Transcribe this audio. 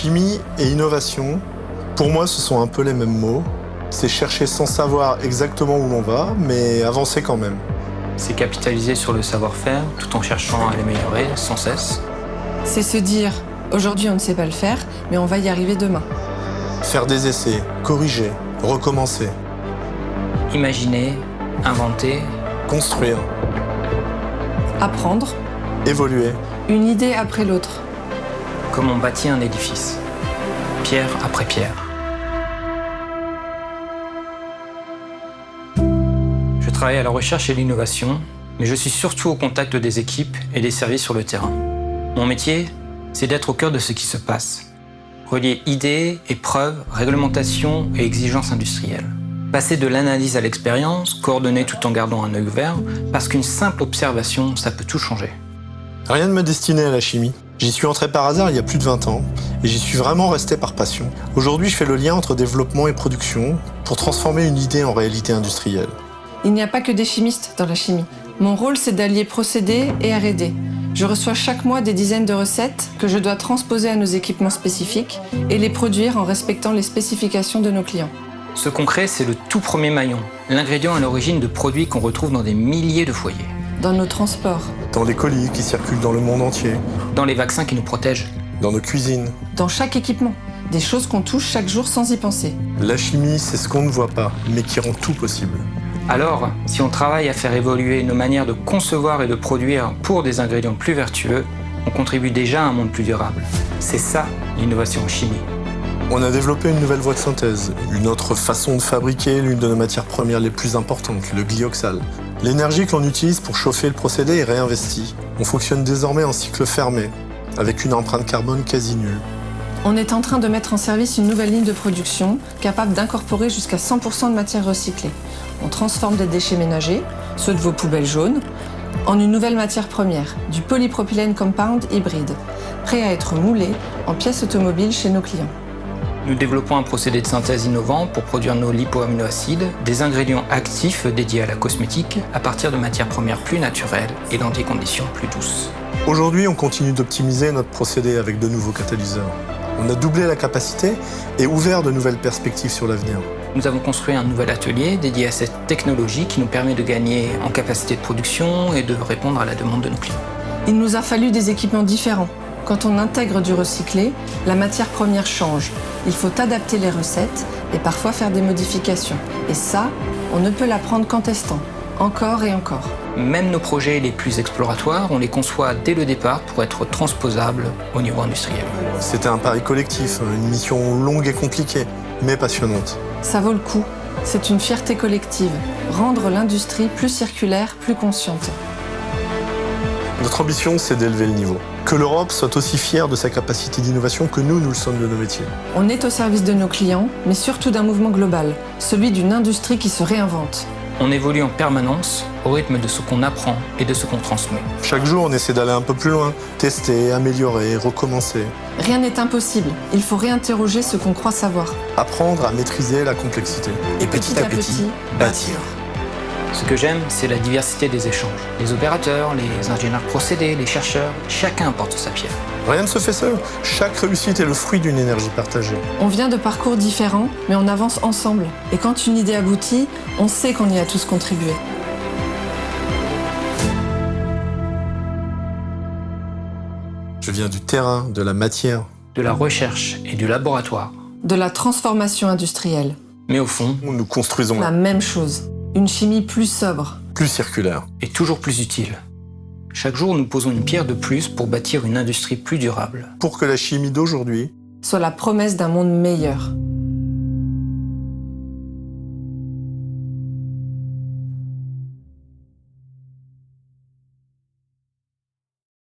Chimie et innovation, pour moi, ce sont un peu les mêmes mots. C'est chercher sans savoir exactement où l'on va, mais avancer quand même. C'est capitaliser sur le savoir-faire tout en cherchant à l'améliorer sans cesse. C'est se dire, aujourd'hui on ne sait pas le faire, mais on va y arriver demain. Faire des essais, corriger, recommencer. Imaginer, inventer, Construire, Apprendre, évoluer. une idée après l'autre. comme on bâtit un édifice, pierre après pierre. Je travaille à la recherche et l'innovation, mais je suis surtout au contact des équipes et des services sur le terrain. Mon métier, c'est d'être au cœur de ce qui se passe. Relier idées, épreuves, réglementations et exigences industrielles. Passer de l'analyse à l'expérience, coordonner tout en gardant un œil ouvert, parce qu'une simple observation, ça peut tout changer. Rien ne me destinait à la chimie. J'y suis entré par hasard il y a plus de 20 ans et j'y suis vraiment resté par passion. Aujourd'hui, je fais le lien entre développement et production pour transformer une idée en réalité industrielle. Il n'y a pas que des chimistes dans la chimie. Mon rôle, c'est d'allier procédés et R&D. Je reçois chaque mois des dizaines de recettes que je dois transposer à nos équipements spécifiques et les produire en respectant les spécifications de nos clients. Ce concret, c'est le tout premier maillon, l'ingrédient à l'origine de produits qu'on retrouve dans des milliers de foyers. Dans nos transports, Dans les colis qui circulent dans le monde entier, Dans les vaccins qui nous protègent. dans nos cuisines. dans chaque équipement. Des choses qu'on touche chaque jour sans y penser. La chimie, c'est ce qu'on ne voit pas, mais qui rend tout possible. Alors, si on travaille à faire évoluer nos manières de concevoir et de produire pour des ingrédients plus vertueux, on contribue déjà à un monde plus durable. C'est ça, l'innovation en chimie. On a développé une nouvelle voie de synthèse, une autre façon de fabriquer l'une de nos matières premières les plus importantes, le glioxal. L'énergie que l'on utilise pour chauffer le procédé est réinvestie. On fonctionne désormais en cycle fermé, avec une empreinte carbone quasi nulle. On est en train de mettre en service une nouvelle ligne de production capable d'incorporer jusqu'à 100% de matières recyclées. On transforme des déchets ménagers, ceux de vos poubelles jaunes, en une nouvelle matière première, du polypropylène compound hybride, prêt à être moulé en pièces automobiles chez nos clients. Nous développons un procédé de synthèse innovant pour produire nos lipoaminoacides, des ingrédients actifs dédiés à la cosmétique, à partir de matières premières plus naturelles et dans des conditions plus douces. Aujourd'hui, on continue d'optimiser notre procédé avec de nouveaux catalyseurs. On a doublé la capacité et ouvert de nouvelles perspectives sur l'avenir. Nous avons construit un nouvel atelier dédié à cette technologie qui nous permet de gagner en capacité de production et de répondre à la demande de nos clients. Il nous a fallu des équipements différents. Quand on intègre du recyclé, la matière première change. Il faut adapter les recettes et parfois faire des modifications. Et ça, on ne peut l'apprendre qu'en testant, encore et encore. Même nos projets les plus exploratoires, on les conçoit dès le départ pour être transposables au niveau industriel. C'était un pari collectif, une mission longue et compliquée, mais passionnante. Ça vaut le coup. C'est une fierté collective. Rendre l'industrie plus circulaire, plus consciente. Notre ambition, c'est d'élever le niveau. Que l'Europe soit aussi fière de sa capacité d'innovation que nous le sommes de nos métiers. On est au service de nos clients, mais surtout d'un mouvement global, celui d'une industrie qui se réinvente. On évolue en permanence au rythme de ce qu'on apprend et de ce qu'on transmet. Chaque jour, on essaie d'aller un peu plus loin, tester, améliorer, recommencer. Rien n'est impossible. Il faut réinterroger ce qu'on croit savoir. Apprendre à maîtriser la complexité. Et petit à petit, bâtir. Ce que j'aime, c'est la diversité des échanges. Les opérateurs, les ingénieurs procédés, les chercheurs, chacun apporte sa pierre. Rien ne se fait seul. Chaque réussite est le fruit d'une énergie partagée. On vient de parcours différents, mais on avance ensemble. Et quand une idée aboutit, on sait qu'on y a tous contribué. Je viens du terrain, de la matière. De la recherche et du laboratoire. De la transformation industrielle. Mais au fond, Nous construisons La même chose. Une chimie plus sobre. plus circulaire. et toujours plus utile. Chaque jour, nous posons une pierre de plus pour bâtir une industrie plus durable. Pour que la chimie d'aujourd'hui Soit la promesse d'un monde meilleur.